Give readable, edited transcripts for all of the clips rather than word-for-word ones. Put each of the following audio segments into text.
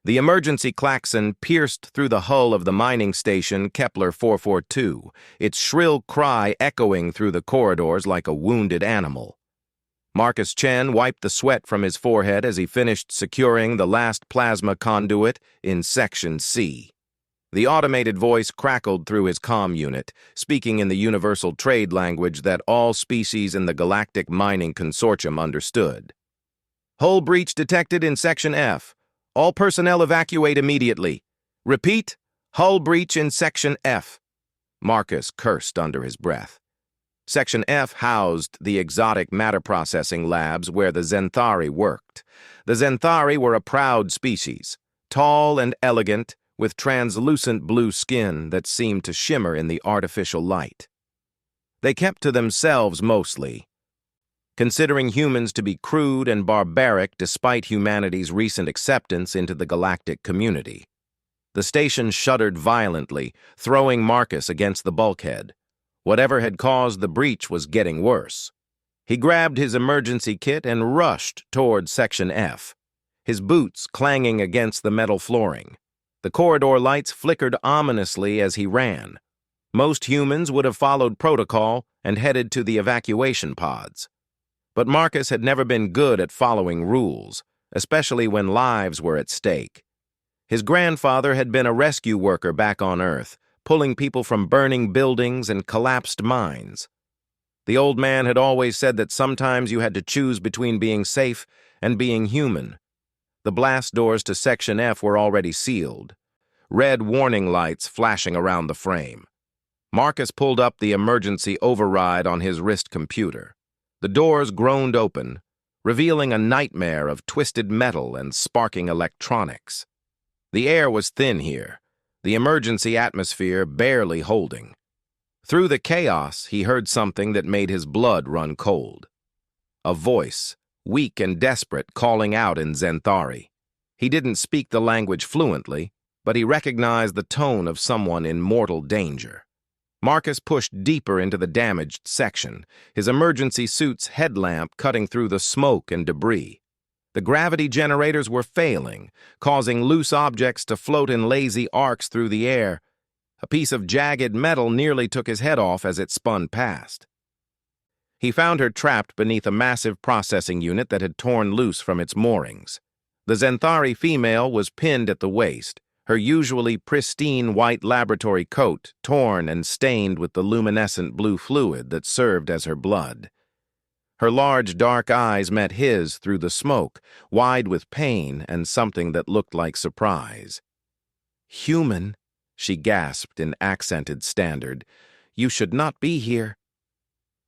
The emergency klaxon pierced through the hull of the mining station Kepler 442, its shrill cry echoing through the corridors like a wounded animal. Marcus Chen wiped the sweat from his forehead as he finished securing the last plasma conduit in Section C. The automated voice crackled through his comm unit, speaking in the universal trade language that all species in the Galactic Mining Consortium understood. Hull breach detected in Section F. All personnel evacuate immediately. Repeat, hull breach in Section F. Marcus cursed under his breath. Section F housed the exotic matter processing labs where the Zenthari worked. The Zenthari were a proud species, tall and elegant, with translucent blue skin that seemed to shimmer in the artificial light. They kept to themselves mostly, considering humans to be crude and barbaric despite humanity's recent acceptance into the galactic community. The station shuddered violently, throwing Marcus against the bulkhead. Whatever had caused the breach was getting worse. He grabbed his emergency kit and rushed toward Section F, his boots clanging against the metal flooring. The corridor lights flickered ominously as he ran. Most humans would have followed protocol and headed to the evacuation pods. But Marcus had never been good at following rules, especially when lives were at stake. His grandfather had been a rescue worker back on Earth, pulling people from burning buildings and collapsed mines. The old man had always said that sometimes you had to choose between being safe and being human. The blast doors to Section F were already sealed, red warning lights flashing around the frame. Marcus pulled up the emergency override on his wrist computer. The doors groaned open, revealing a nightmare of twisted metal and sparking electronics. The air was thin here, the emergency atmosphere barely holding. Through the chaos, he heard something that made his blood run cold. A voice, weak and desperate, calling out in Zenthari. He didn't speak the language fluently, but he recognized the tone of someone in mortal danger. Marcus pushed deeper into the damaged section, his emergency suit's headlamp cutting through the smoke and debris. The gravity generators were failing, causing loose objects to float in lazy arcs through the air. A piece of jagged metal nearly took his head off as it spun past. He found her trapped beneath a massive processing unit that had torn loose from its moorings. The Zenthari female was pinned at the waist, her usually pristine white laboratory coat torn and stained with the luminescent blue fluid that served as her blood. Her large dark eyes met his through the smoke, wide with pain and something that looked like surprise. "Human," she gasped in accented standard, "you should not be here."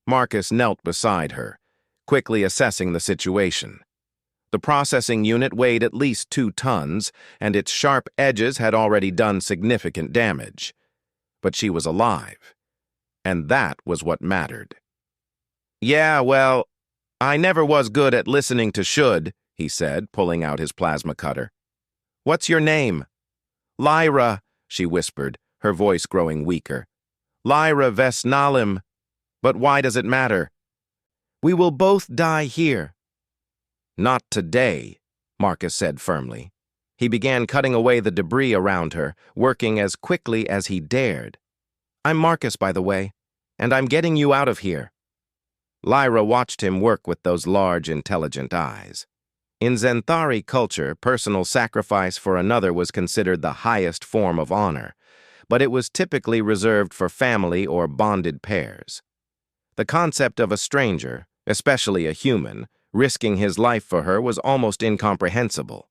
Marcus knelt beside her, quickly assessing the situation. The processing unit weighed at least 2 tons, and its sharp edges had already done significant damage. But she was alive, and that was what mattered. "Yeah, well, I never was good at listening to should," he said, pulling out his plasma cutter. "What's your name?" "Lyra," she whispered, her voice growing weaker. "Lyra Vesnalim. But why does it matter?" "We will both die here." "Not today," Marcus said firmly. He began cutting away the debris around her, working as quickly as he dared. "I'm Marcus, by the way, and I'm getting you out of here." Lyra watched him work with those large, intelligent eyes. In Zenthari culture, personal sacrifice for another was considered the highest form of honor, but it was typically reserved for family or bonded pairs. The concept of a stranger, especially a human, risking his life for her was almost incomprehensible.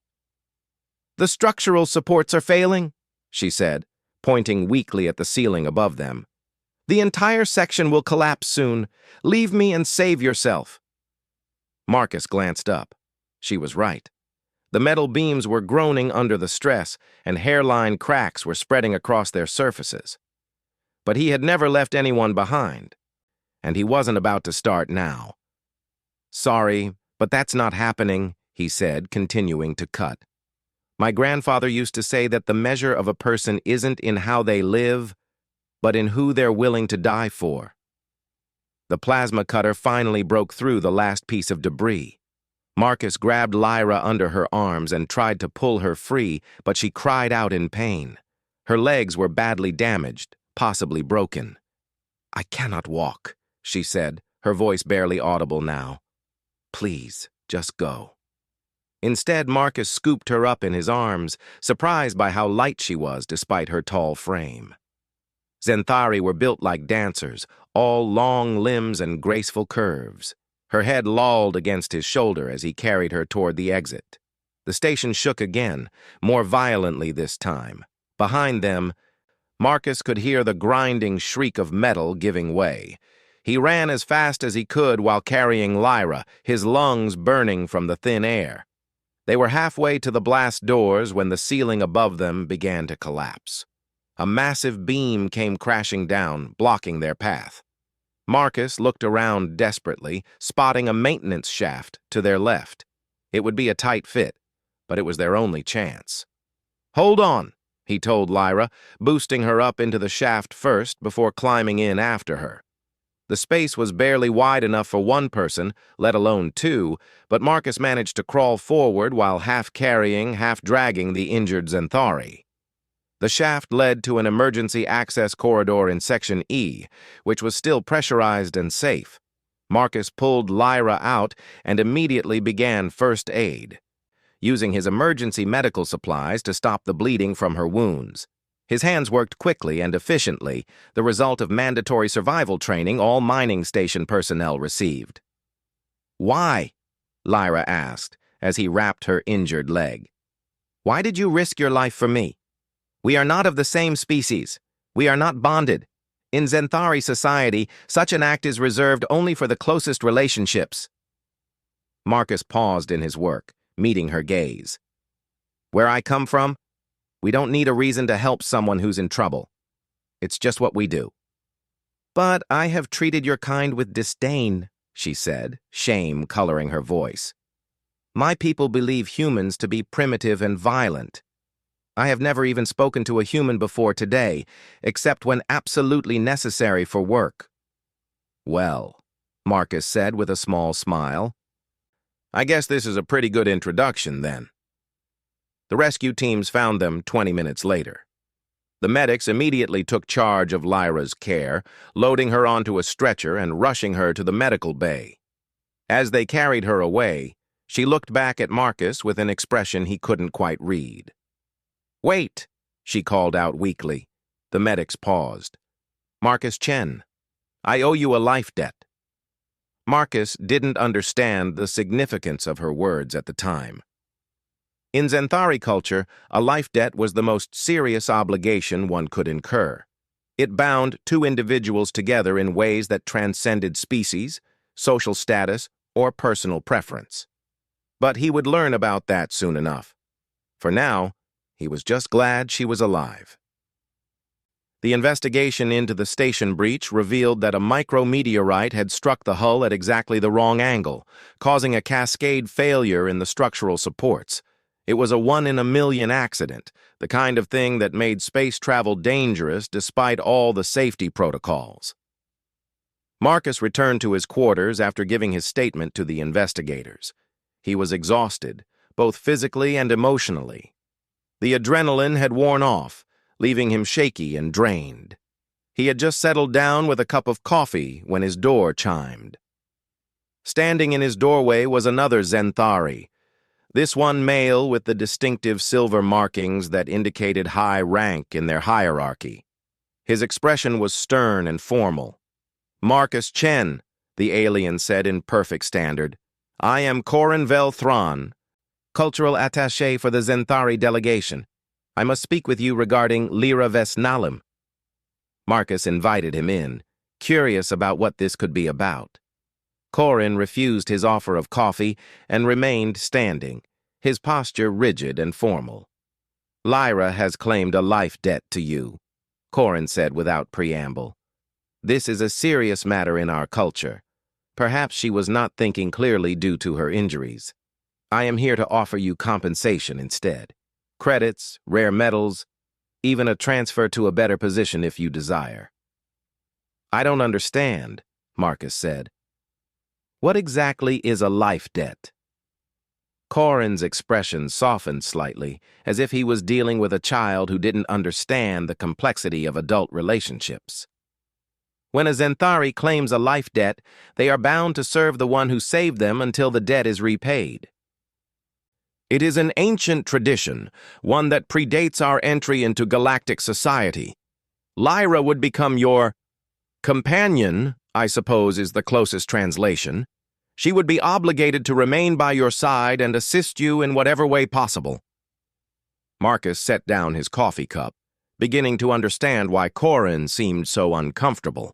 "The structural supports are failing," she said, pointing weakly at the ceiling above them. "The entire section will collapse soon. Leave me and save yourself." Marcus glanced up. She was right. The metal beams were groaning under the stress, and hairline cracks were spreading across their surfaces. But he had never left anyone behind, and he wasn't about to start now. "Sorry, but that's not happening," he said, continuing to cut. "My grandfather used to say that the measure of a person isn't in how they live, but in who they're willing to die for." The plasma cutter finally broke through the last piece of debris. Marcus grabbed Lyra under her arms and tried to pull her free, but she cried out in pain. Her legs were badly damaged, possibly broken. "I cannot walk," she said, her voice barely audible now. "Please, just go." Instead, Marcus scooped her up in his arms, surprised by how light she was despite her tall frame. Zenthari were built like dancers, all long limbs and graceful curves. Her head lolled against his shoulder as he carried her toward the exit. The station shook again, more violently this time. Behind them, Marcus could hear the grinding shriek of metal giving way. He ran as fast as he could while carrying Lyra, his lungs burning from the thin air. They were halfway to the blast doors when the ceiling above them began to collapse. A massive beam came crashing down, blocking their path. Marcus looked around desperately, spotting a maintenance shaft to their left. It would be a tight fit, but it was their only chance. "Hold on," he told Lyra, boosting her up into the shaft first before climbing in after her. The space was barely wide enough for one person, let alone two, but Marcus managed to crawl forward while half carrying, half dragging the injured Zenthari. The shaft led to an emergency access corridor in Section E, which was still pressurized and safe. Marcus pulled Lyra out and immediately began first aid, using his emergency medical supplies to stop the bleeding from her wounds. His hands worked quickly and efficiently, the result of mandatory survival training all mining station personnel received. "Why?" Lyra asked as he wrapped her injured leg. "Why did you risk your life for me? We are not of the same species. We are not bonded. In Zenthari society, such an act is reserved only for the closest relationships." Marcus paused in his work, meeting her gaze. "Where I come from, we don't need a reason to help someone who's in trouble. It's just what we do." "But I have treated your kind with disdain," she said, shame coloring her voice. "My people believe humans to be primitive and violent. I have never even spoken to a human before today, except when absolutely necessary for work." "Well," Marcus said with a small smile, "I guess this is a pretty good introduction, then." The rescue teams found them 20 minutes later. The medics immediately took charge of Lyra's care, loading her onto a stretcher and rushing her to the medical bay. As they carried her away, she looked back at Marcus with an expression he couldn't quite read. "Wait," she called out weakly. The medics paused. "Marcus Chen, I owe you a life debt." Marcus didn't understand the significance of her words at the time. In Zenthari culture, a life debt was the most serious obligation one could incur. It bound two individuals together in ways that transcended species, social status, or personal preference. But he would learn about that soon enough. For now, he was just glad she was alive. The investigation into the station breach revealed that a micrometeorite had struck the hull at exactly the wrong angle, causing a cascade failure in the structural supports. It was a one-in-a-million accident, the kind of thing that made space travel dangerous despite all the safety protocols. Marcus returned to his quarters after giving his statement to the investigators. He was exhausted, both physically and emotionally. The adrenaline had worn off, leaving him shaky and drained. He had just settled down with a cup of coffee when his door chimed. Standing in his doorway was another Zenthari, this one male with the distinctive silver markings that indicated high rank in their hierarchy. His expression was stern and formal. "Marcus Chen," the alien said in perfect standard. "I am Corin Vel Thran, cultural attaché for the Zenthari delegation. I must speak with you regarding Lyra Vesnalim." Marcus invited him in, curious about what this could be about. Corin refused his offer of coffee and remained standing, his posture rigid and formal. "Lyra has claimed a life debt to you," Corin said without preamble. "This is a serious matter in our culture. Perhaps she was not thinking clearly due to her injuries. I am here to offer you compensation instead. Credits, rare metals, even a transfer to a better position if you desire." "I don't understand," Marcus said. "What exactly is a life debt?" Corin's expression softened slightly, as if he was dealing with a child who didn't understand the complexity of adult relationships. When a Zenthari claims a life debt, they are bound to serve the one who saved them until the debt is repaid. It is an ancient tradition, one that predates our entry into galactic society. Lyra would become your companion, I suppose is the closest translation. She would be obligated to remain by your side and assist you in whatever way possible. Marcus set down his coffee cup, beginning to understand why Corin seemed so uncomfortable.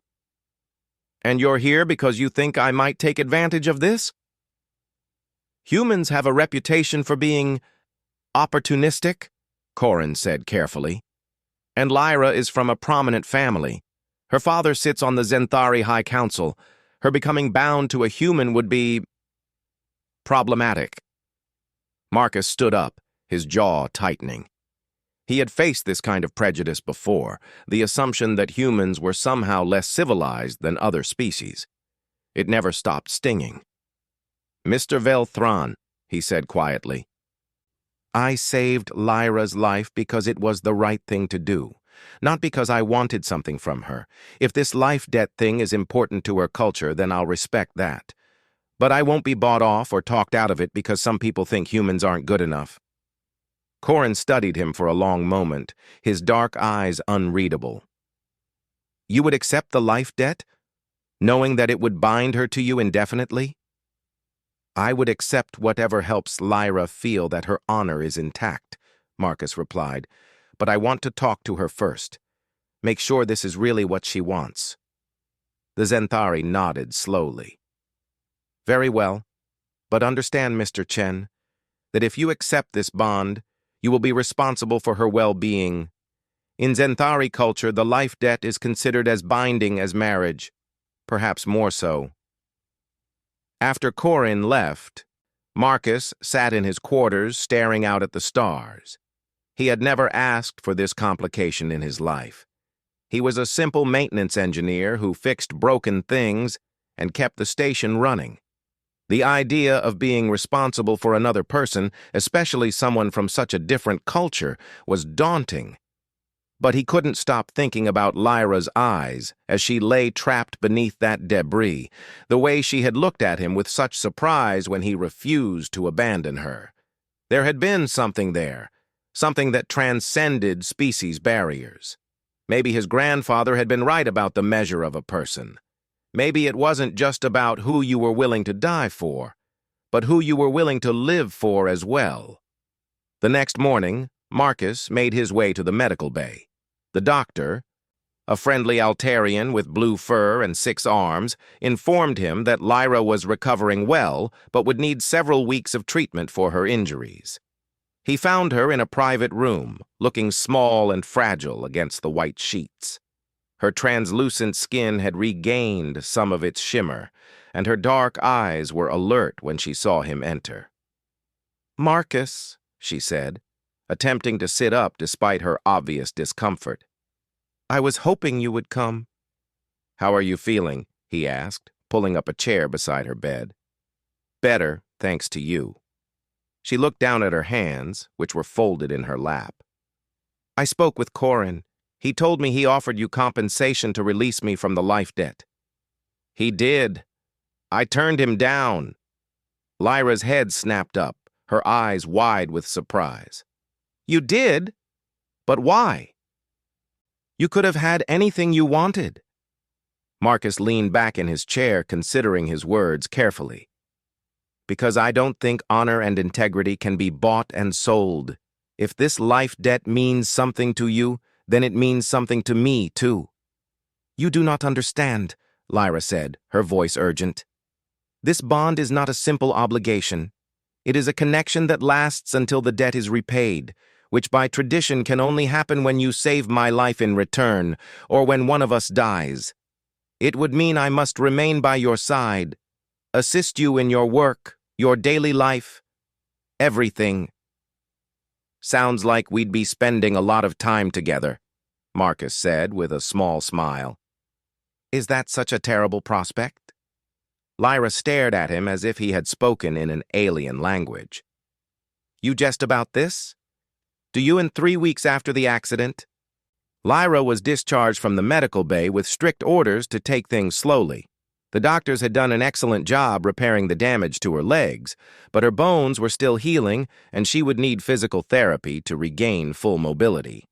And you're here because you think I might take advantage of this? Humans have a reputation for being opportunistic, Corin said carefully. And Lyra is from a prominent family. Her father sits on the Zenthari High Council. Her becoming bound to a human would be problematic. Marcus stood up, his jaw tightening. He had faced this kind of prejudice before, the assumption that humans were somehow less civilized than other species. It never stopped stinging. Mr. Velthron, he said quietly, I saved Lyra's life because it was the right thing to do, not because I wanted something from her. If this life debt thing is important to her culture, then I'll respect that. But I won't be bought off or talked out of it because some people think humans aren't good enough. Corin studied him for a long moment, his dark eyes unreadable. You would accept the life debt, knowing that it would bind her to you indefinitely? I would accept whatever helps Lyra feel that her honor is intact, Marcus replied, but I want to talk to her first. Make sure this is really what she wants. The Zenthari nodded slowly. Very well, but understand, Mr. Chen, that if you accept this bond, you will be responsible for her well-being. In Zenthari culture, the life debt is considered as binding as marriage, perhaps more so. After Corin left, Marcus sat in his quarters staring out at the stars. He had never asked for this complication in his life. He was a simple maintenance engineer who fixed broken things and kept the station running. The idea of being responsible for another person, especially someone from such a different culture, was daunting. But he couldn't stop thinking about Lyra's eyes as she lay trapped beneath that debris, the way she had looked at him with such surprise when he refused to abandon her. There had been something there, something that transcended species barriers. Maybe his grandfather had been right about the measure of a person. Maybe it wasn't just about who you were willing to die for, but who you were willing to live for as well. The next morning, Marcus made his way to the medical bay. The doctor, a friendly Altarian with blue fur and 6 arms, informed him that Lyra was recovering well but would need several weeks of treatment for her injuries. He found her in a private room, looking small and fragile against the white sheets. Her translucent skin had regained some of its shimmer, and her dark eyes were alert when she saw him enter. "Marcus," she said, attempting to sit up despite her obvious discomfort. "I was hoping you would come." "How are you feeling?" he asked, pulling up a chair beside her bed. "Better, thanks to you." She looked down at her hands, which were folded in her lap. "I spoke with Corin. He told me he offered you compensation to release me from the life debt." "He did. I turned him down." Lyra's head snapped up, her eyes wide with surprise. "You did? But why?" "You could have had anything you wanted." Marcus leaned back in his chair, considering his words carefully. "Because I don't think honor and integrity can be bought and sold. If this life debt means something to you, then it means something to me, too." "You do not understand," Lyra said, her voice urgent. "This bond is not a simple obligation. It is a connection that lasts until the debt is repaid, which by tradition can only happen when you save my life in return, or when one of us dies. It would mean I must remain by your side, assist you in your work, your daily life, everything." "Sounds like we'd be spending a lot of time together," Marcus said with a small smile. "Is that such a terrible prospect?" Lyra stared at him as if he had spoken in an alien language. You jest about this? Do you in 3 weeks after the accident? Lyra was discharged from the medical bay with strict orders to take things slowly. The doctors had done an excellent job repairing the damage to her legs, but her bones were still healing and she would need physical therapy to regain full mobility.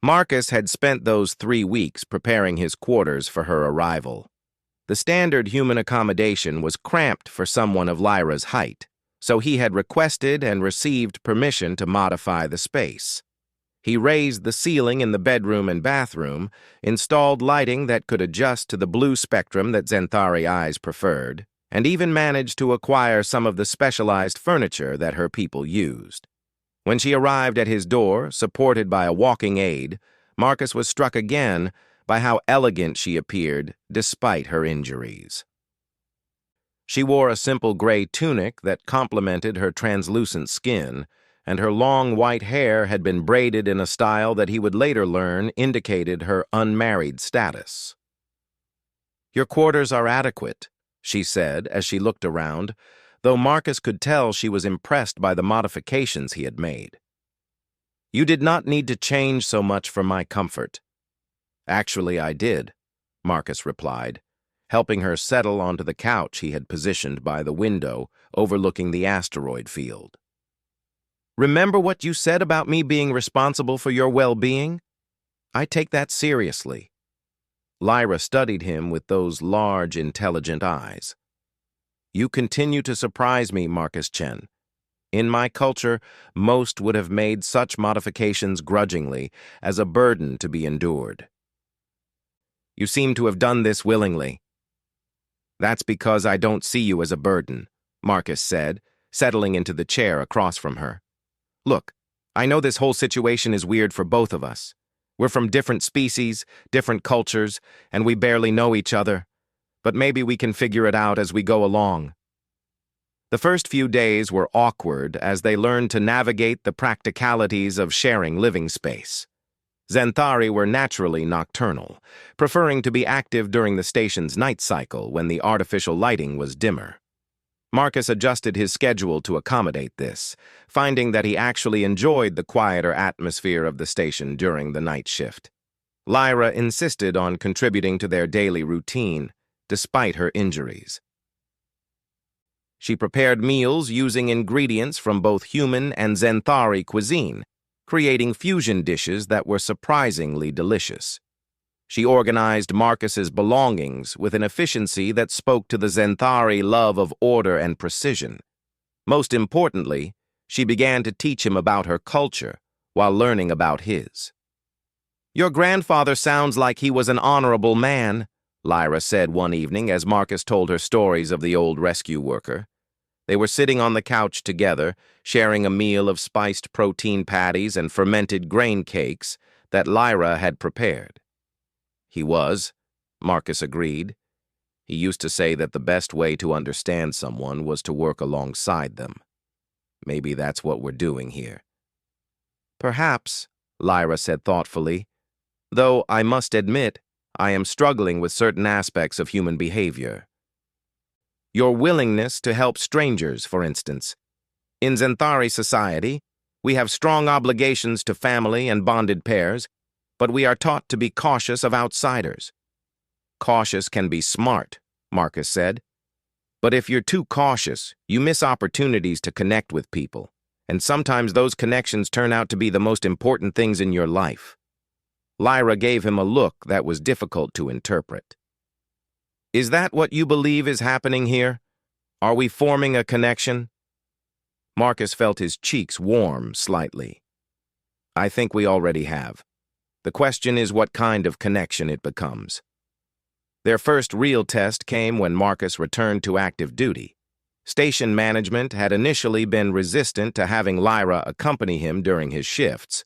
Marcus had spent those 3 weeks preparing his quarters for her arrival. The standard human accommodation was cramped for someone of Lyra's height, so he had requested and received permission to modify the space. He raised the ceiling in the bedroom and bathroom, installed lighting that could adjust to the blue spectrum that Xanthari eyes preferred, and even managed to acquire some of the specialized furniture that her people used. When she arrived at his door, supported by a walking aide, Marcus was struck again by how elegant she appeared despite her injuries. She wore a simple gray tunic that complemented her translucent skin, and her long white hair had been braided in a style that he would later learn indicated her unmarried status. "Your quarters are adequate," she said as she looked around, though Marcus could tell she was impressed by the modifications he had made. "You did not need to change so much for my comfort." "Actually, I did," Marcus replied, helping her settle onto the couch he had positioned by the window overlooking the asteroid field. "Remember what you said about me being responsible for your well-being? I take that seriously." Lyra studied him with those large, intelligent eyes. "You continue to surprise me, Marcus Chen. In my culture, most would have made such modifications grudgingly, as a burden to be endured. You seem to have done this willingly." "That's because I don't see you as a burden," Marcus said, settling into the chair across from her. "Look, I know this whole situation is weird for both of us. We're from different species, different cultures, and we barely know each other. But maybe we can figure it out as we go along." The first few days were awkward as they learned to navigate the practicalities of sharing living space. Xanthari were naturally nocturnal, preferring to be active during the station's night cycle when the artificial lighting was dimmer. Marcus adjusted his schedule to accommodate this, finding that he actually enjoyed the quieter atmosphere of the station during the night shift. Lyra insisted on contributing to their daily routine, despite her injuries. She prepared meals using ingredients from both human and Xanthari cuisine, creating fusion dishes that were surprisingly delicious. She organized Marcus's belongings with an efficiency that spoke to the Xanthari love of order and precision. Most importantly, she began to teach him about her culture while learning about his. "Your grandfather sounds like he was an honorable man," Lyra said one evening as Marcus told her stories of the old rescue worker. They were sitting on the couch together, sharing a meal of spiced protein patties and fermented grain cakes that Lyra had prepared. "He was," Marcus agreed. He used to say that the best way to understand someone was to work alongside them. Maybe that's what we're doing here. "Perhaps," Lyra said thoughtfully, "though I must admit I am struggling with certain aspects of human behavior. Your willingness to help strangers, for instance. In Xanthari society, we have strong obligations to family and bonded pairs, but we are taught to be cautious of outsiders." "Cautious can be smart," Marcus said. "But if you're too cautious, you miss opportunities to connect with people, and sometimes those connections turn out to be the most important things in your life." Lyra gave him a look that was difficult to interpret. "Is that what you believe is happening here? Are we forming a connection?" Marcus felt his cheeks warm slightly. "I think we already have. The question is what kind of connection it becomes." Their first real test came when Marcus returned to active duty. Station management had initially been resistant to having Lyra accompany him during his shifts,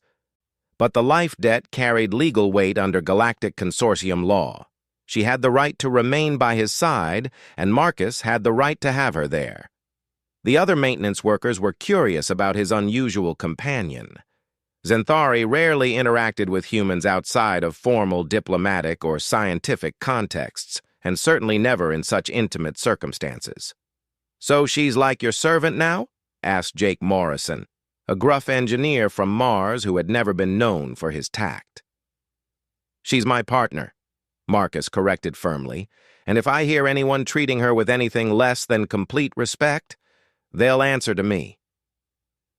but the life debt carried legal weight under Galactic Consortium law. She had the right to remain by his side, and Marcus had the right to have her there. The other maintenance workers were curious about his unusual companion. Xanthari rarely interacted with humans outside of formal diplomatic or scientific contexts, and certainly never in such intimate circumstances. "So she's like your servant now?" asked Jake Morrison, a gruff engineer from Mars who had never been known for his tact. "She's my partner," Marcus corrected firmly, "and if I hear anyone treating her with anything less than complete respect, they'll answer to me."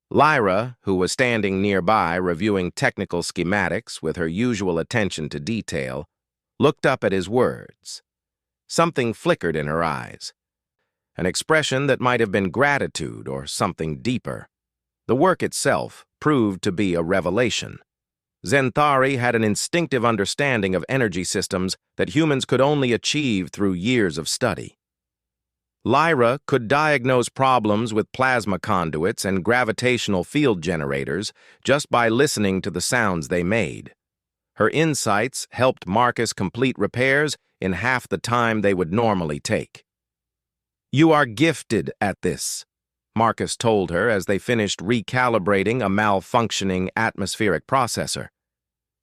Lyra, who was standing nearby reviewing technical schematics with her usual attention to detail, looked up at his words. Something flickered in her eyes, an expression that might have been gratitude or something deeper. The work itself proved to be a revelation. Zenthari had an instinctive understanding of energy systems that humans could only achieve through years of study. Lyra could diagnose problems with plasma conduits and gravitational field generators just by listening to the sounds they made. Her insights helped Marcus complete repairs in half the time they would normally take. "You are gifted at this," Marcus told her as they finished recalibrating a malfunctioning atmospheric processor.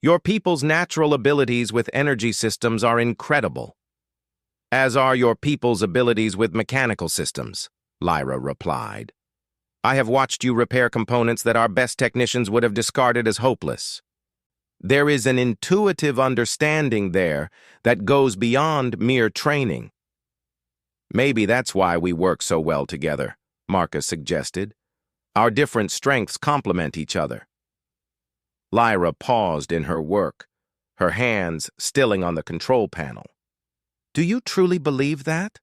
"Your people's natural abilities with energy systems are incredible." "As are your people's abilities with mechanical systems," Lyra replied. "I have watched you repair components that our best technicians would have discarded as hopeless. There is an intuitive understanding there that goes beyond mere training." "Maybe that's why we work so well together," Marcus suggested. "Our different strengths complement each other." Lyra paused in her work, her hands stilling on the control panel. "Do you truly believe that?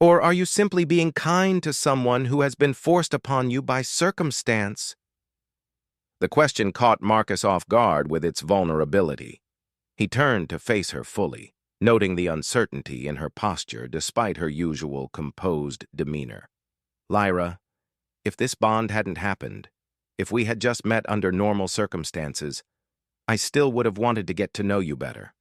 Or are you simply being kind to someone who has been forced upon you by circumstance?" The question caught Marcus off guard with its vulnerability. He turned to face her fully, noting the uncertainty in her posture despite her usual composed demeanor. "Lyra, if this bond hadn't happened, if we had just met under normal circumstances, I still would have wanted to get to know you better.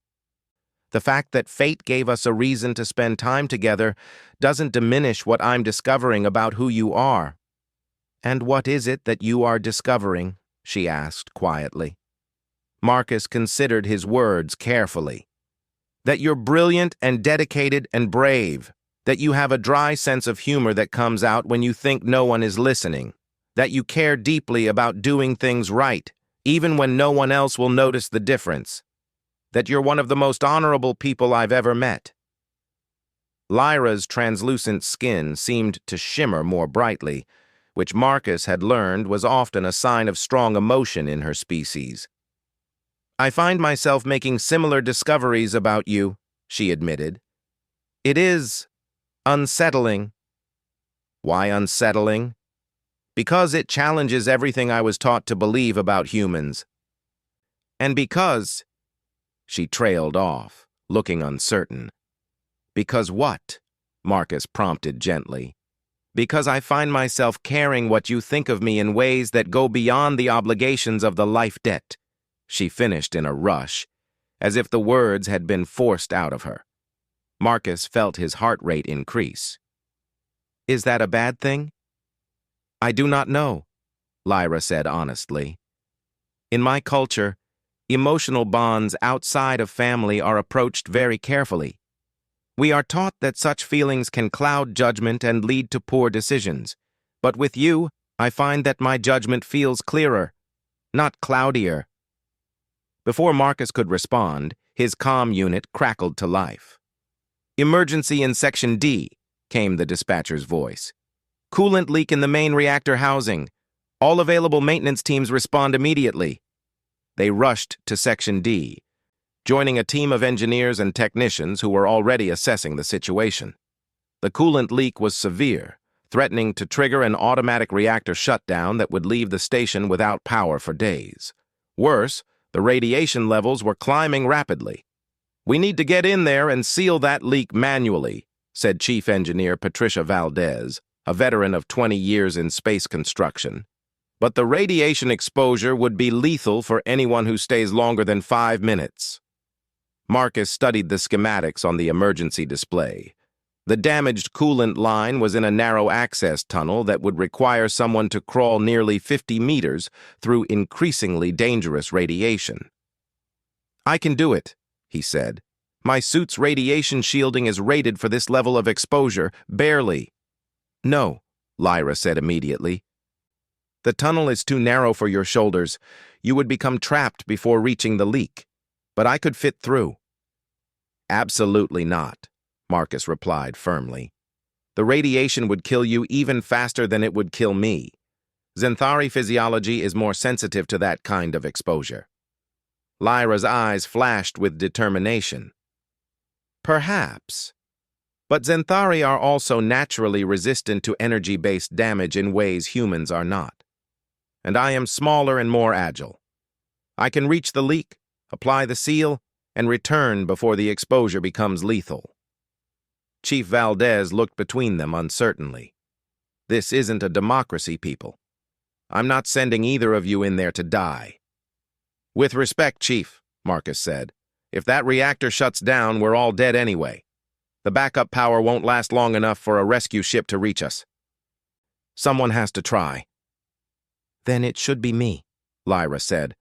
The fact that fate gave us a reason to spend time together doesn't diminish what I'm discovering about who you are." "And what is it that you are discovering?" she asked quietly. Marcus considered his words carefully. "That you're brilliant and dedicated and brave. That you have a dry sense of humor that comes out when you think no one is listening. That you care deeply about doing things right, even when no one else will notice the difference. That you're one of the most honorable people I've ever met." Lyra's translucent skin seemed to shimmer more brightly, which Marcus had learned was often a sign of strong emotion in her species. "I find myself making similar discoveries about you," she admitted. "It is unsettling." "Why unsettling?" "Because it challenges everything I was taught to believe about humans. And because—" She trailed off, looking uncertain. "Because what?" Marcus prompted gently. "Because I find myself caring what you think of me in ways that go beyond the obligations of the life debt," she finished in a rush, as if the words had been forced out of her. Marcus felt his heart rate increase. "Is that a bad thing?" "I do not know," Lyra said honestly. "In my culture, emotional bonds outside of family are approached very carefully. We are taught that such feelings can cloud judgment and lead to poor decisions. But with you, I find that my judgment feels clearer, not cloudier." Before Marcus could respond, his comm unit crackled to life. "Emergency in Section D," came the dispatcher's voice. "Coolant leak in the main reactor housing. All available maintenance teams respond immediately." They rushed to Section D, joining a team of engineers and technicians who were already assessing the situation. The coolant leak was severe, threatening to trigger an automatic reactor shutdown that would leave the station without power for days. Worse, the radiation levels were climbing rapidly. "We need to get in there and seal that leak manually," said Chief Engineer Patricia Valdez, a veteran of 20 years in space construction. "But the radiation exposure would be lethal for anyone who stays longer than 5 minutes." Marcus studied the schematics on the emergency display. The damaged coolant line was in a narrow access tunnel that would require someone to crawl nearly 50 meters through increasingly dangerous radiation. "I can do it," he said. "My suit's radiation shielding is rated for this level of exposure, barely." "No," Lyra said immediately. The tunnel is too narrow for your shoulders. You would become trapped before reaching the leak. But I could fit through. Absolutely not, Marcus replied firmly. The radiation would kill you even faster than it would kill me. Xanthari physiology is more sensitive to that kind of exposure. Lyra's eyes flashed with determination. Perhaps. But Xanthari are also naturally resistant to energy-based damage in ways humans are not. And I am smaller and more agile. I can reach the leak, apply the seal, and return before the exposure becomes lethal. Chief Valdez looked between them uncertainly. This isn't a democracy, people. I'm not sending either of you in there to die. With respect, Chief, Marcus said. If that reactor shuts down, we're all dead anyway. The backup power won't last long enough for a rescue ship to reach us. Someone has to try. Then it should be me, Lyra said.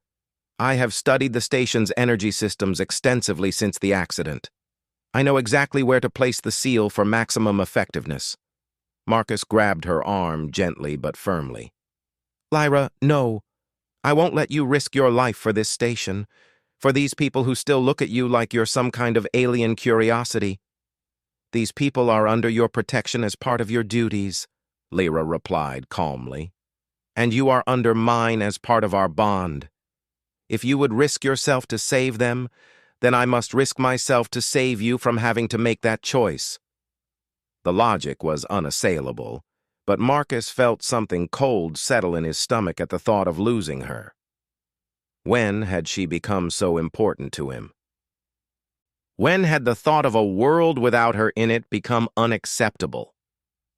I have studied the station's energy systems extensively since the accident. I know exactly where to place the seal for maximum effectiveness. Marcus grabbed her arm gently but firmly. Lyra, no. I won't let you risk your life for this station, for these people who still look at you like you're some kind of alien curiosity. These people are under your protection as part of your duties, Lyra replied calmly. And you are under mine as part of our bond. If you would risk yourself to save them, then I must risk myself to save you from having to make that choice. The logic was unassailable, but Marcus felt something cold settle in his stomach at the thought of losing her. When had she become so important to him? When had the thought of a world without her in it become unacceptable?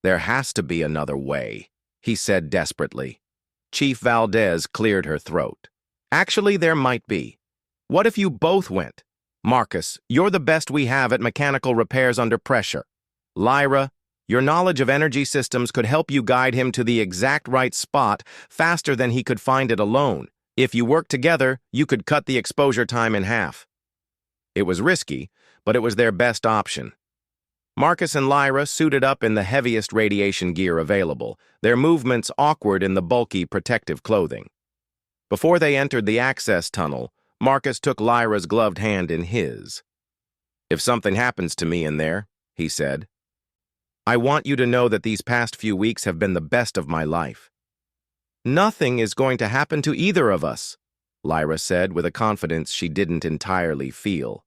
There has to be another way, he said desperately. Chief Valdez cleared her throat. Actually, there might be. What if you both went? Marcus, you're the best we have at mechanical repairs under pressure. Lyra, your knowledge of energy systems could help you guide him to the exact right spot faster than he could find it alone. If you work together, you could cut the exposure time in half. It was risky, but it was their best option. Marcus and Lyra suited up in the heaviest radiation gear available, their movements awkward in the bulky protective clothing. Before they entered the access tunnel, Marcus took Lyra's gloved hand in his. If something happens to me in there, he said, I want you to know that these past few weeks have been the best of my life. Nothing is going to happen to either of us, Lyra said with a confidence she didn't entirely feel.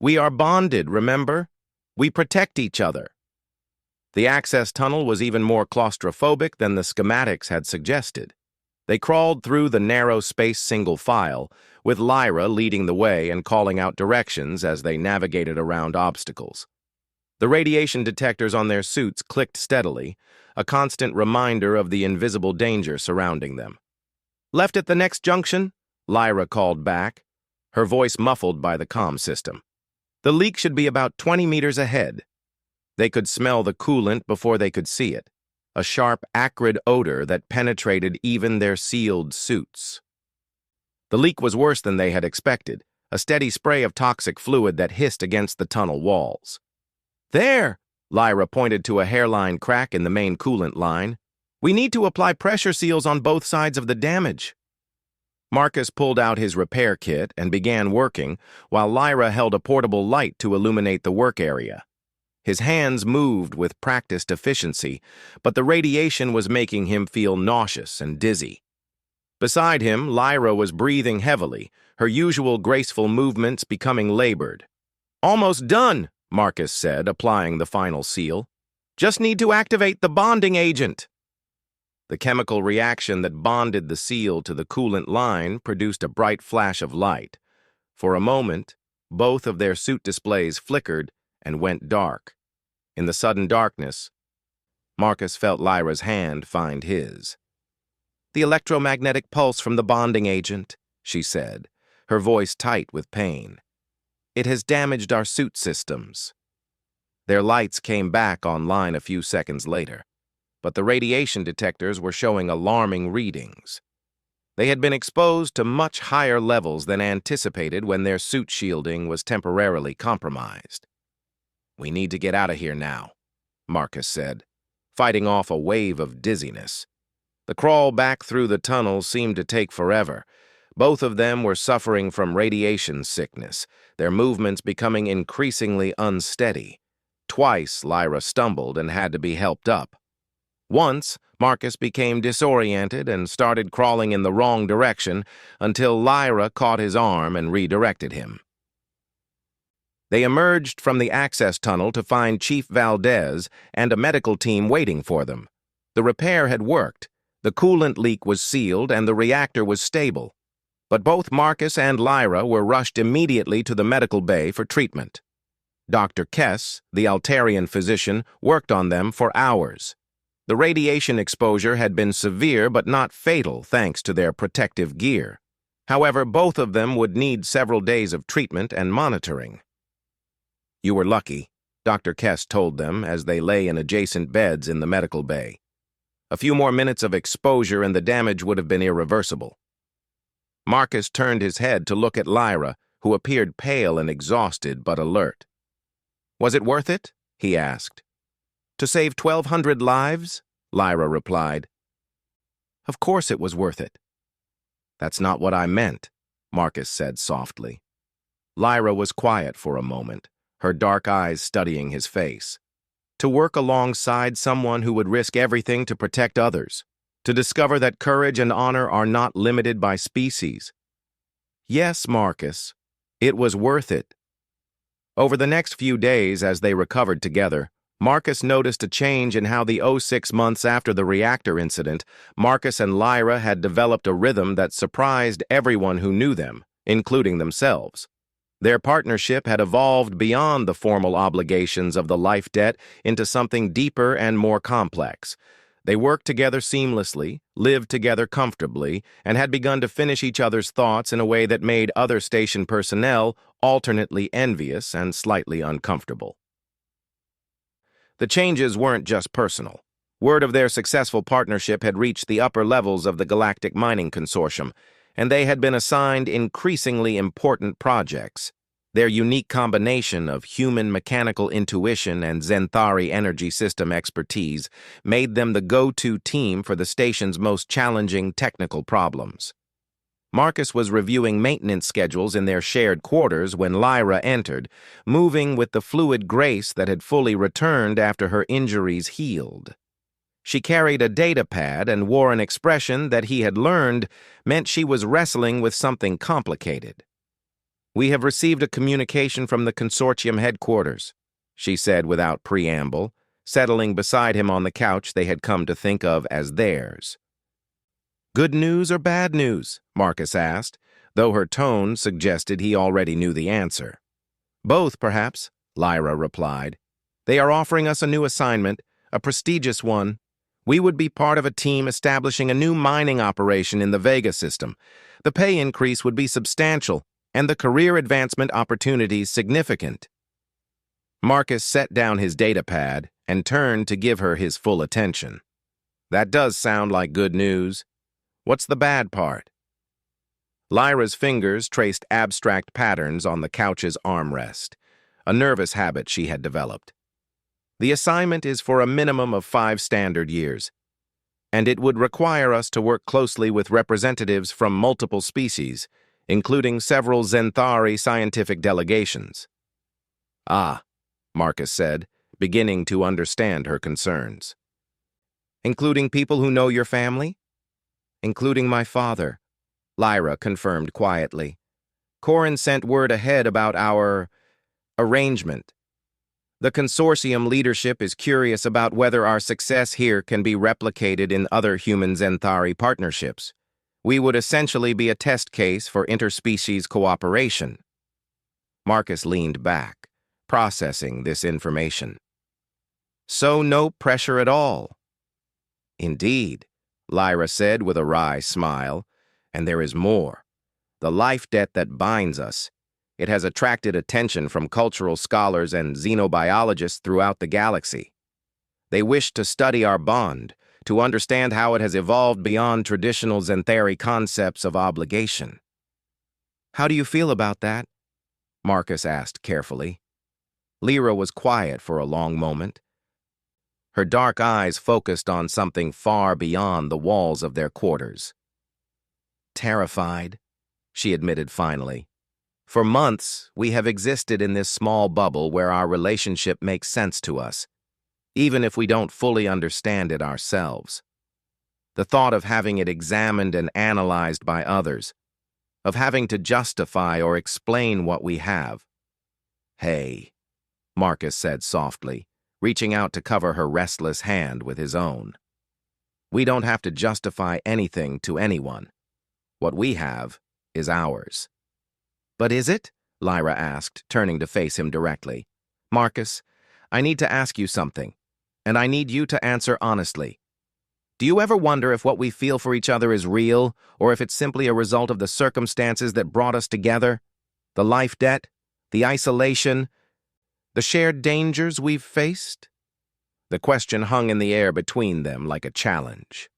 We are bonded, remember? We protect each other. The access tunnel was even more claustrophobic than the schematics had suggested. They crawled through the narrow space single file, with Lyra leading the way and calling out directions as they navigated around obstacles. The radiation detectors on their suits clicked steadily, a constant reminder of the invisible danger surrounding them. Left at the next junction? Lyra called back, her voice muffled by the comm system. The leak should be about 20 meters ahead. They could smell the coolant before they could see it, a sharp, acrid odor that penetrated even their sealed suits. The leak was worse than they had expected, a steady spray of toxic fluid that hissed against the tunnel walls. There! Lyra pointed to a hairline crack in the main coolant line. We need to apply pressure seals on both sides of the damage. Marcus pulled out his repair kit and began working, while Lyra held a portable light to illuminate the work area. His hands moved with practiced efficiency, but the radiation was making him feel nauseous and dizzy. Beside him, Lyra was breathing heavily, her usual graceful movements becoming labored. Almost done, Marcus said, applying the final seal. Just need to activate the bonding agent. The chemical reaction that bonded the seal to the coolant line produced a bright flash of light. For a moment, both of their suit displays flickered and went dark. In the sudden darkness, Marcus felt Lyra's hand find his. The electromagnetic pulse from the bonding agent, she said, her voice tight with pain. It has damaged our suit systems. Their lights came back online a few seconds later, but the radiation detectors were showing alarming readings. They had been exposed to much higher levels than anticipated when their suit shielding was temporarily compromised. We need to get out of here now, Marcus said, fighting off a wave of dizziness. The crawl back through the tunnel seemed to take forever. Both of them were suffering from radiation sickness, their movements becoming increasingly unsteady. Twice, Lyra stumbled and had to be helped up. Once, Marcus became disoriented and started crawling in the wrong direction until Lyra caught his arm and redirected him. They emerged from the access tunnel to find Chief Valdez and a medical team waiting for them. The repair had worked, the coolant leak was sealed, and the reactor was stable. But both Marcus and Lyra were rushed immediately to the medical bay for treatment. Dr. Kess, the Altarian physician, worked on them for hours. The radiation exposure had been severe but not fatal thanks to their protective gear. However, both of them would need several days of treatment and monitoring. "You were lucky," Dr. Kess told them as they lay in adjacent beds in the medical bay. "A few more minutes of exposure and the damage would have been irreversible." Marcus turned his head to look at Lyra, who appeared pale and exhausted but alert. "Was it worth it?" he asked. "To save 1,200 lives?" Lyra replied. "Of course it was worth it." "That's not what I meant," Marcus said softly. Lyra was quiet for a moment, her dark eyes studying his face. To work alongside someone who would risk everything to protect others. To discover that courage and honor are not limited by species. Yes, Marcus, it was worth it. Over the next few days, as they recovered together, Marcus noticed a change in how the 06 months after the reactor incident, Marcus and Lyra had developed a rhythm that surprised everyone who knew them, including themselves. Their partnership had evolved beyond the formal obligations of the life debt into something deeper and more complex. They worked together seamlessly, lived together comfortably, and had begun to finish each other's thoughts in a way that made other station personnel alternately envious and slightly uncomfortable. The changes weren't just personal. Word of their successful partnership had reached the upper levels of the Galactic Mining Consortium, and they had been assigned increasingly important projects. Their unique combination of human mechanical intuition and Zenthari energy system expertise made them the go-to team for the station's most challenging technical problems. Marcus was reviewing maintenance schedules in their shared quarters when Lyra entered, moving with the fluid grace that had fully returned after her injuries healed. She carried a data pad and wore an expression that he had learned meant she was wrestling with something complicated. "We have received a communication from the consortium headquarters," she said without preamble, settling beside him on the couch they had come to think of as theirs. "Good news or bad news?" Marcus asked, though her tone suggested he already knew the answer. "Both, perhaps," Lyra replied. "They are offering us a new assignment, a prestigious one. We would be part of a team establishing a new mining operation in the Vega system. The pay increase would be substantial, and the career advancement opportunities significant." Marcus set down his datapad and turned to give her his full attention. "That does sound like good news. What's the bad part?" Lyra's fingers traced abstract patterns on the couch's armrest, a nervous habit she had developed. "The assignment is for a minimum of 5 standard years, and it would require us to work closely with representatives from multiple species, including several Zenthari scientific delegations." "Ah," Marcus said, beginning to understand her concerns. "Including people who know your family?" "Including my father," Lyra confirmed quietly. "Corin sent word ahead about our arrangement. The consortium leadership is curious about whether our success here can be replicated in other human Zenthari partnerships. We would essentially be a test case for interspecies cooperation." Marcus leaned back, processing this information. "So no pressure at all." "Indeed," Lyra said with a wry smile, "and there is more. The life debt that binds us. It has attracted attention from cultural scholars and xenobiologists throughout the galaxy. They wish to study our bond, to understand how it has evolved beyond traditional Zenthari concepts of obligation." "How do you feel about that?" Marcus asked carefully. Lyra was quiet for a long moment. her dark eyes focused on something far beyond the walls of their quarters. "Terrified," she admitted finally. "For months, we have existed in this small bubble where our relationship makes sense to us, even if we don't fully understand it ourselves. The thought of having it examined and analyzed by others, of having to justify or explain what we have." "Hey," Marcus said softly, reaching out to cover her restless hand with his own. "We don't have to justify anything to anyone. What we have is ours." "But is it?" Lyra asked, turning to face him directly. "Marcus, I need to ask you something, and I need you to answer honestly. Do you ever wonder if what we feel for each other is real, or if it's simply a result of the circumstances that brought us together? The life debt, the isolation, the shared dangers we've faced?" The question hung in the air between them like a challenge.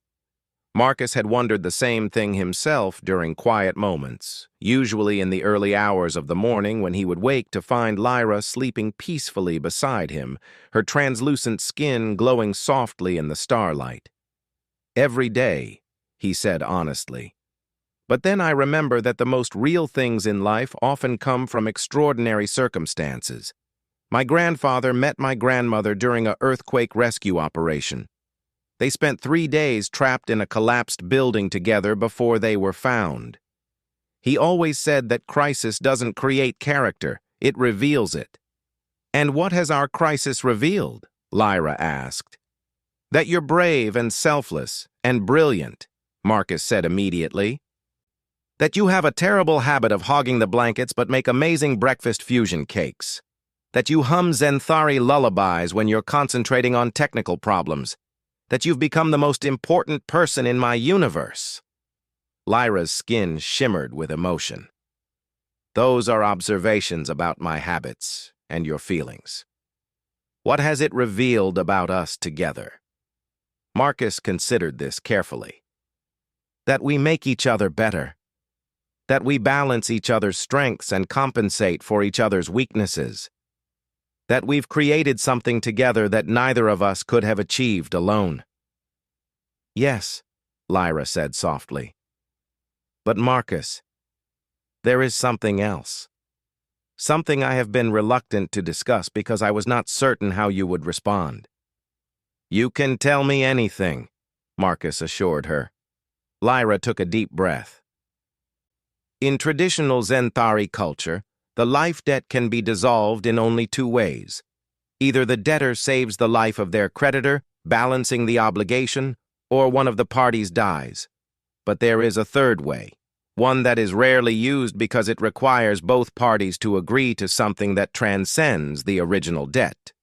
Marcus had wondered the same thing himself during quiet moments, usually in the early hours of the morning when he would wake to find Lyra sleeping peacefully beside him, her translucent skin glowing softly in the starlight. "Every day," he said honestly. "But then I remember that the most real things in life often come from extraordinary circumstances. My grandfather met my grandmother during an earthquake rescue operation. They spent 3 days trapped in a collapsed building together before they were found. He always said that crisis doesn't create character, it reveals it." "And what has our crisis revealed?" Lyra asked. "That you're brave and selfless and brilliant," Marcus said immediately. "That you have a terrible habit of hogging the blankets but make amazing breakfast fusion cakes. That you hum Zenthari lullabies when you're concentrating on technical problems. That you've become the most important person in my universe." Lyra's skin shimmered with emotion. "Those are observations about my habits and your feelings. What has it revealed about us together?" Marcus considered this carefully. "That we make each other better. That we balance each other's strengths and compensate for each other's weaknesses. That we've created something together that neither of us could have achieved alone." "Yes," Lyra said softly. "But Marcus, there is something else. Something I have been reluctant to discuss because I was not certain how you would respond." "You can tell me anything," Marcus assured her. Lyra took a deep breath. "In traditional Zenthari culture, the life debt can be dissolved in only 2 ways. Either the debtor saves the life of their creditor, balancing the obligation, or one of the parties dies. But there is a third way, one that is rarely used because it requires both parties to agree to something that transcends the original debt."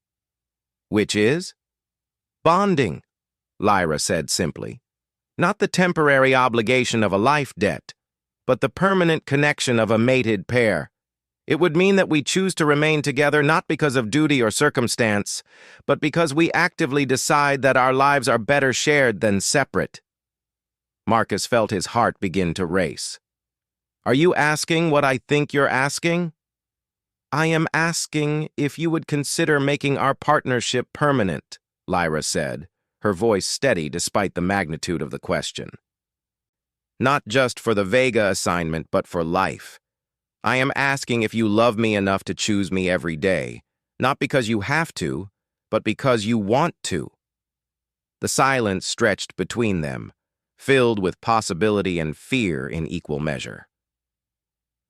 "Which is?" "Bonding," Lyra said simply. "Not the temporary obligation of a life debt, but the permanent connection of a mated pair. It would mean that we choose to remain together not because of duty or circumstance, but because we actively decide that our lives are better shared than separate." Marcus felt his heart begin to race. "Are you asking what I think you're asking?" "I am asking if you would consider making our partnership permanent," Lyra said, her voice steady despite the magnitude of the question. "Not just for the Vega assignment, but for life. I am asking if you love me enough to choose me every day, not because you have to, but because you want to." The silence stretched between them, filled with possibility and fear in equal measure.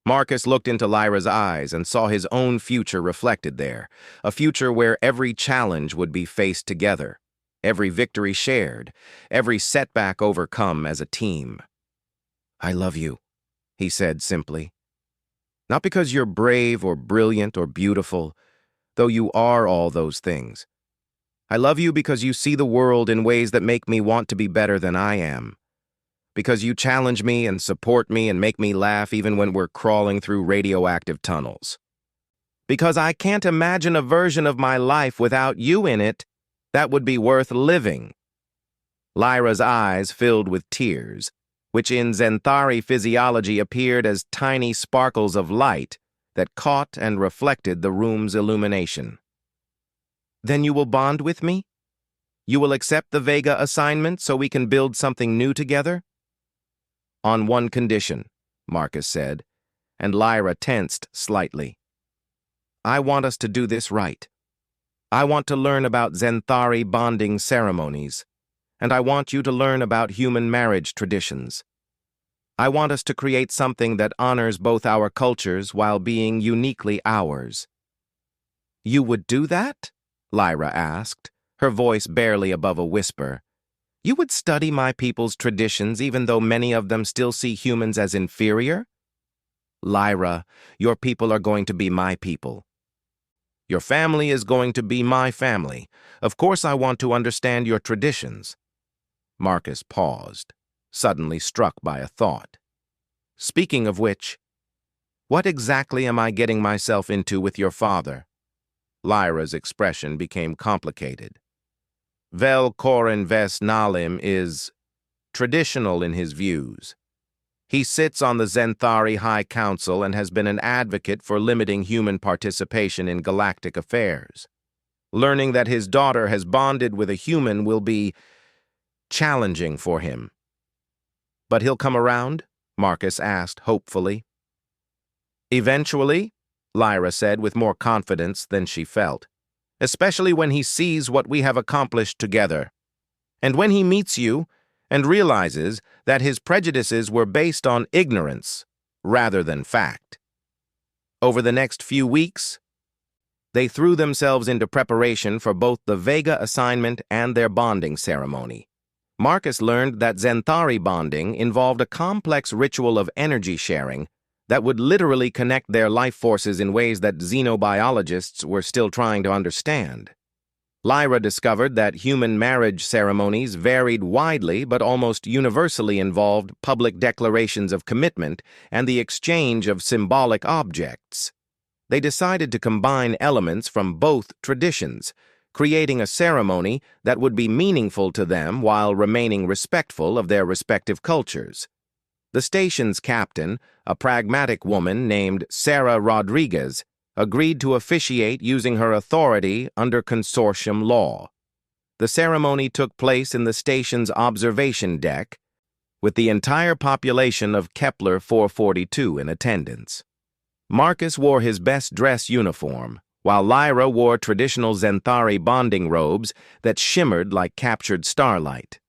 Marcus looked into Lyra's eyes and saw his own future reflected there, a future where every challenge would be faced together, every victory shared, every setback overcome as a team. "I love you," he said simply. "Not because you're brave or brilliant or beautiful, though you are all those things. I love you because you see the world in ways that make me want to be better than I am. Because you challenge me and support me and make me laugh even when we're crawling through radioactive tunnels. Because I can't imagine a version of my life without you in it that would be worth living." Lyra's eyes filled with tears, which in Zenthari physiology appeared as tiny sparkles of light that caught and reflected the room's illumination. "Then you will bond with me?" You will accept the Vega assignment so we can build something new together? On one condition, Marcus said, and Lyra tensed slightly. I want us to do this right. I want to learn about Zenthari bonding ceremonies, and I want you to learn about human marriage traditions. I want us to create something that honors both our cultures while being uniquely ours. You would do that? Lyra asked, her voice barely above a whisper. You would study my people's traditions even though many of them still see humans as inferior? Lyra, your people are going to be my people. Your family is going to be my family. Of course I want to understand your traditions. Marcus paused, suddenly struck by a thought. Speaking of which, what exactly am I getting myself into with your father? Lyra's expression became complicated. Vel Koren Ves Nalim is traditional in his views. He sits on the Zenthari High Council and has been an advocate for limiting human participation in galactic affairs. Learning that his daughter has bonded with a human will be challenging for him. But he'll come around? Marcus asked hopefully. Eventually, Lyra said with more confidence than she felt, especially when he sees what we have accomplished together. And when he meets you and realizes that his prejudices were based on ignorance rather than fact. Over the next few weeks, they threw themselves into preparation for both the Vega assignment and their bonding ceremony. Marcus learned that Zenthari bonding involved a complex ritual of energy sharing that would literally connect their life forces in ways that xenobiologists were still trying to understand. Lyra discovered that human marriage ceremonies varied widely but almost universally involved public declarations of commitment and the exchange of symbolic objects. They decided to combine elements from both traditions, creating a ceremony that would be meaningful to them while remaining respectful of their respective cultures. The station's captain, a pragmatic woman named Sarah Rodriguez, agreed to officiate using her authority under consortium law. The ceremony took place in the station's observation deck, with the entire population of Kepler 442 in attendance. Marcus wore his best dress uniform, while Lyra wore traditional Zenthari bonding robes that shimmered like captured starlight.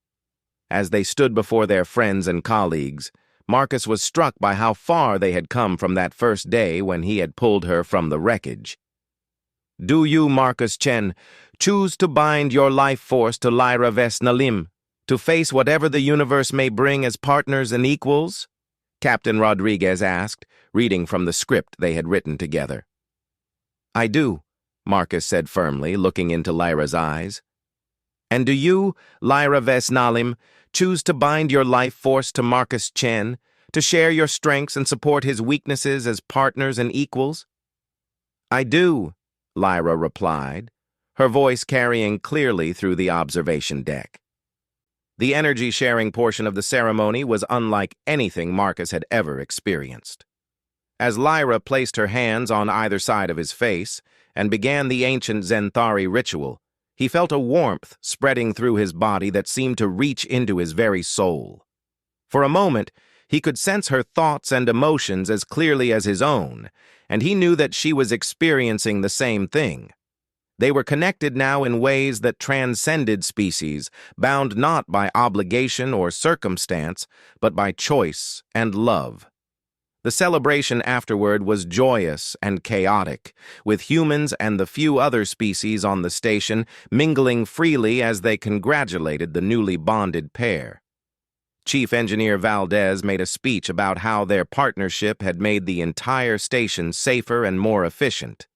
As they stood before their friends and colleagues, Marcus was struck by how far they had come from that first day when he had pulled her from the wreckage. Do you, Marcus Chen, choose to bind your life force to Lyra Ves Nalim, to face whatever the universe may bring as partners and equals? Captain Rodriguez asked, reading from the script they had written together. I do, Marcus said firmly, looking into Lyra's eyes. And do you, Lyra Ves Nalim, choose to bind your life force to Marcus Chen, to share your strengths and support his weaknesses as partners and equals? I do, Lyra replied, her voice carrying clearly through the observation deck. The energy-sharing portion of the ceremony was unlike anything Marcus had ever experienced. As Lyra placed her hands on either side of his face and began the ancient Zenthari ritual, he felt a warmth spreading through his body that seemed to reach into his very soul. For a moment, he could sense her thoughts and emotions as clearly as his own, and he knew that she was experiencing the same thing. They were connected now in ways that transcended species, bound not by obligation or circumstance, but by choice and love. The celebration afterward was joyous and chaotic, with humans and the few other species on the station mingling freely as they congratulated the newly bonded pair. Chief Engineer Valdez made a speech about how their partnership had made the entire station safer and more efficient.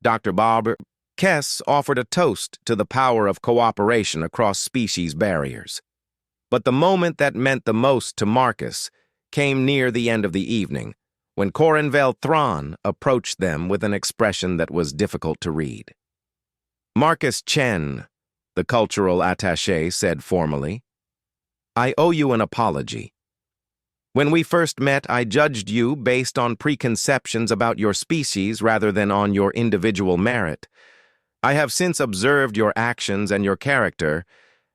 Dr. Bob Kess offered a toast to the power of cooperation across species barriers. But the moment that meant the most to Marcus came near the end of the evening, when Corenvel Thrawn approached them with an expression that was difficult to read. Marcus Chen, the cultural attaché said formally, I owe you an apology. When we first met, I judged you based on preconceptions about your species rather than on your individual merit. I have since observed your actions and your character,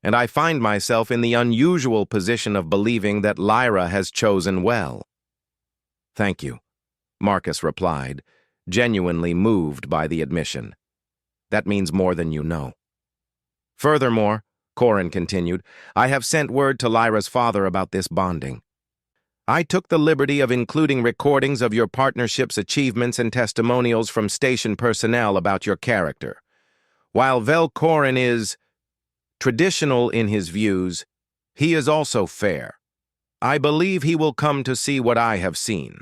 and I find myself in the unusual position of believing that Lyra has chosen well." "Thank you," Marcus replied, genuinely moved by the admission. "That means more than you know." "Furthermore," Corin continued, "I have sent word to Lyra's father about this bonding. I took the liberty of including recordings of your partnership's achievements and testimonials from station personnel about your character. While Vel Corin is traditional in his views, he is also fair. I believe he will come to see what I have seen."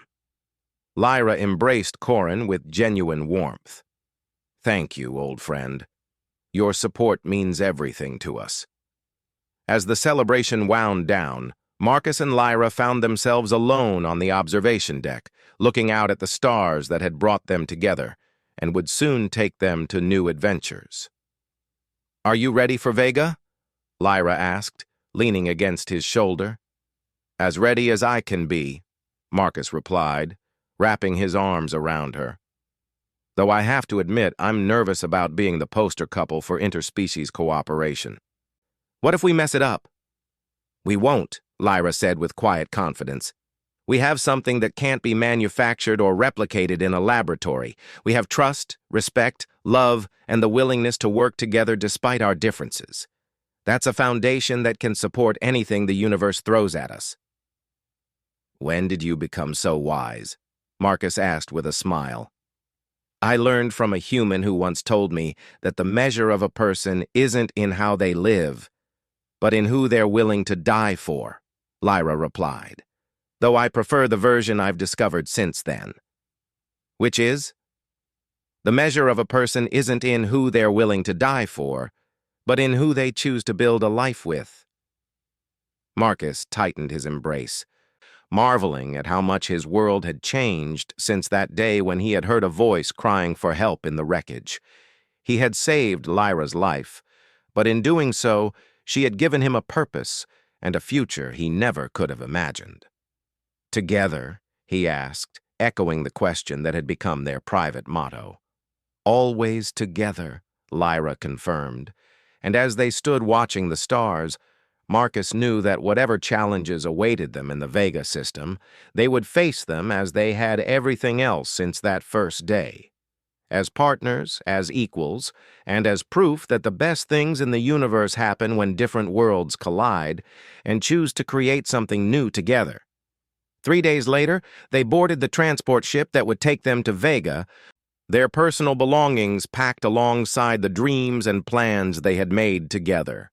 Lyra embraced Corin with genuine warmth. "Thank you, old friend. Your support means everything to us." As the celebration wound down, Marcus and Lyra found themselves alone on the observation deck, looking out at the stars that had brought them together and would soon take them to new adventures. "Are you ready for Vega?" Lyra asked, leaning against his shoulder. "As ready as I can be," Marcus replied, wrapping his arms around her. "Though I have to admit I'm nervous about being the poster couple for interspecies cooperation. What if we mess it up?" "We won't," Lyra said with quiet confidence. "We have something that can't be manufactured or replicated in a laboratory. We have trust, respect, love, and the willingness to work together despite our differences. That's a foundation that can support anything the universe throws at us." "When did you become so wise?" Marcus asked with a smile. "I learned from a human who once told me that the measure of a person isn't in how they live, but in who they're willing to die for," Lyra replied, "though I prefer the version I've discovered since then." "Which is? The measure of a person isn't in who they're willing to die for, but in who they choose to build a life with." Marcus tightened his embrace, marveling at how much his world had changed since that day when he had heard a voice crying for help in the wreckage. He had saved Lyra's life, but in doing so, she had given him a purpose and a future he never could have imagined. "Together?" he asked, echoing the question that had become their private motto. "Always together," Lyra confirmed, and as they stood watching the stars, Marcus knew that whatever challenges awaited them in the Vega system, they would face them as they had everything else since that first day. As partners, as equals, and as proof that the best things in the universe happen when different worlds collide and choose to create something new together. 3 days later, they boarded the transport ship that would take them to Vega, their personal belongings packed alongside the dreams and plans they had made together.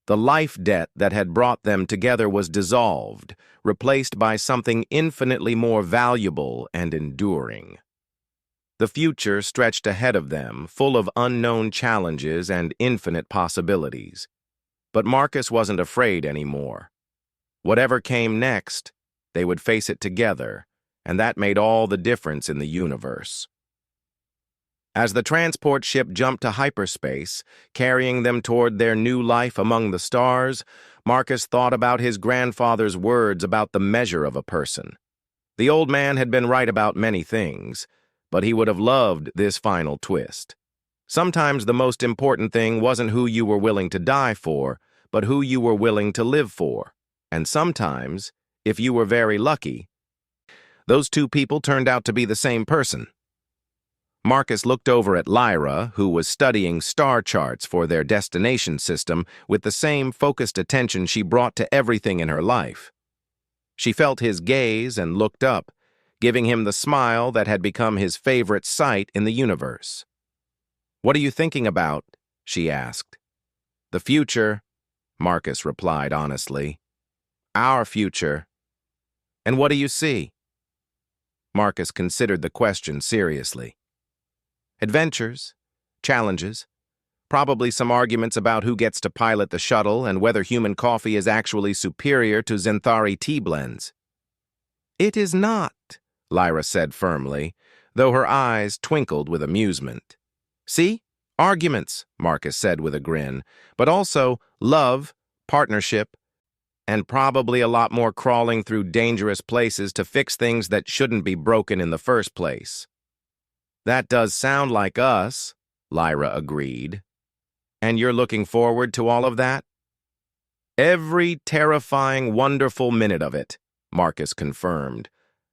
The life debt that had brought them together was dissolved, replaced by something infinitely more valuable and enduring. The future stretched ahead of them, full of unknown challenges and infinite possibilities. But Marcus wasn't afraid anymore. Whatever came next, they would face it together, and that made all the difference in the universe. As the transport ship jumped to hyperspace, carrying them toward their new life among the stars, Marcus thought about his grandfather's words about the measure of a person. The old man had been right about many things, but he would have loved this final twist. Sometimes the most important thing wasn't who you were willing to die for, but who you were willing to live for. And sometimes, if you were very lucky, those two people turned out to be the same person. Marcus looked over at Lyra, who was studying star charts for their destination system with the same focused attention she brought to everything in her life. She felt his gaze and looked up, giving him the smile that had become his favorite sight in the universe. "What are you thinking about?" she asked. "The future," Marcus replied honestly. "Our future." "And what do you see?" Marcus considered the question seriously. "Adventures, challenges, probably some arguments about who gets to pilot the shuttle and whether human coffee is actually superior to Zenthari tea blends." "It is not," Lyra said firmly, though her eyes twinkled with amusement. "See? Arguments," Marcus said with a grin, "but also love, partnership, and probably a lot more crawling through dangerous places to fix things that shouldn't be broken in the first place." "That does sound like us," Lyra agreed. And you're looking forward to all of that? Every terrifying, wonderful minute of it, Marcus confirmed,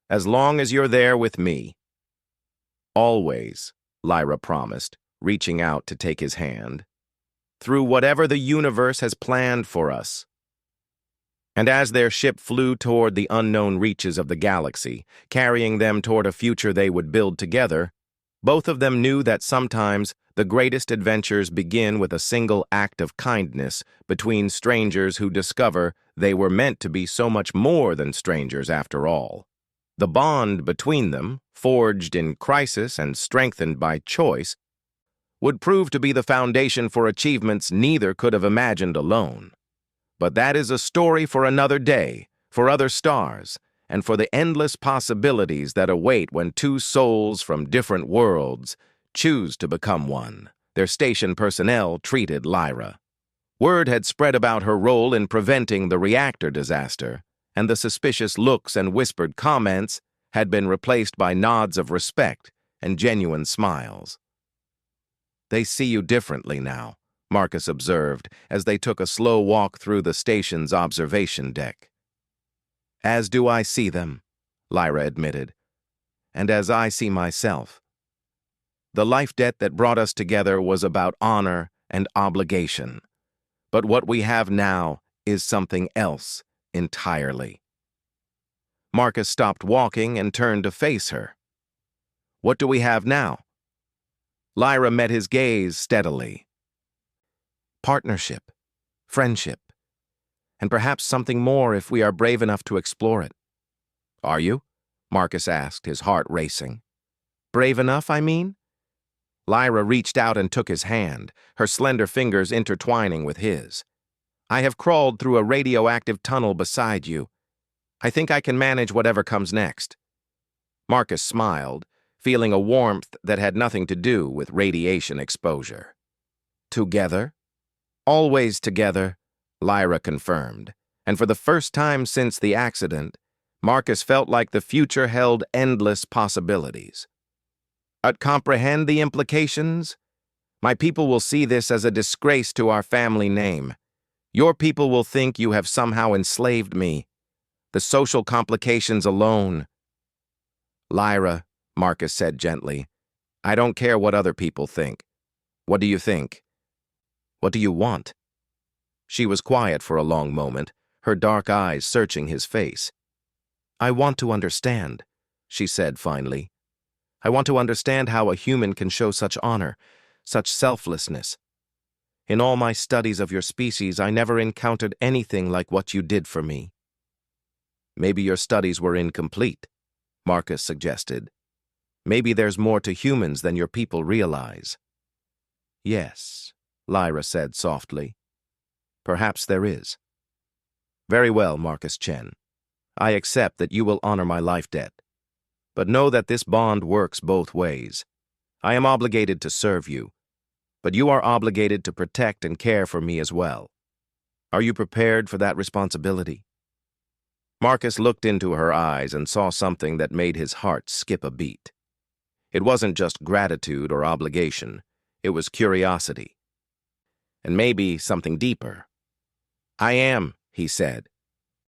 as long as you're there with me. Always, Lyra promised, reaching out to take his hand. Through whatever the universe has planned for us. And as their ship flew toward the unknown reaches of the galaxy, carrying them toward a future they would build together, both of them knew that sometimes the greatest adventures begin with a single act of kindness between strangers who discover they were meant to be so much more than strangers after all. The bond between them, forged in crisis and strengthened by choice, would prove to be the foundation for achievements neither could have imagined alone. But that is a story for another day, for other stars, and for the endless possibilities that await when two souls from different worlds choose to become one. Their station personnel treated Lyra. Word had spread about her role in preventing the reactor disaster, and the suspicious looks and whispered comments had been replaced by nods of respect and genuine smiles. They see you differently now, Marcus observed as they took a slow walk through the station's observation deck. As do I see them, Lyra admitted, and as I see myself. The life debt that brought us together was about honor and obligation, but what we have now is something else entirely. Marcus stopped walking and turned to face her. What do we have now? Lyra met his gaze steadily. Partnership, friendship, and perhaps something more if we are brave enough to explore it. Are you? Marcus asked, his heart racing. Brave enough, I mean? Lyra reached out and took his hand, her slender fingers intertwining with his. I have crawled through a radioactive tunnel beside you. I think I can manage whatever comes next. Marcus smiled, feeling a warmth that had nothing to do with radiation exposure. Together? Always together, Lyra confirmed, and for the first time since the accident, Marcus felt like the future held endless possibilities. Comprehend the implications? My people will see this as a disgrace to our family name. Your people will think you have somehow enslaved me. The social complications alone. Lyra, Marcus said gently, I don't care what other people think. What do you think? What do you want? She was quiet for a long moment, her dark eyes searching his face. I want to understand, she said finally. I want to understand how a human can show such honor, such selflessness. In all my studies of your species, I never encountered anything like what you did for me. Maybe your studies were incomplete, Marcus suggested. Maybe there's more to humans than your people realize. Yes, Lyra said softly. Perhaps there is. Very well, Marcus Chen. I accept that you will honor my life debt. But know that this bond works both ways. I am obligated to serve you, but you are obligated to protect and care for me as well. Are you prepared for that responsibility? Marcus looked into her eyes and saw something that made his heart skip a beat. It wasn't just gratitude or obligation, it was curiosity. And maybe something deeper. I am, he said,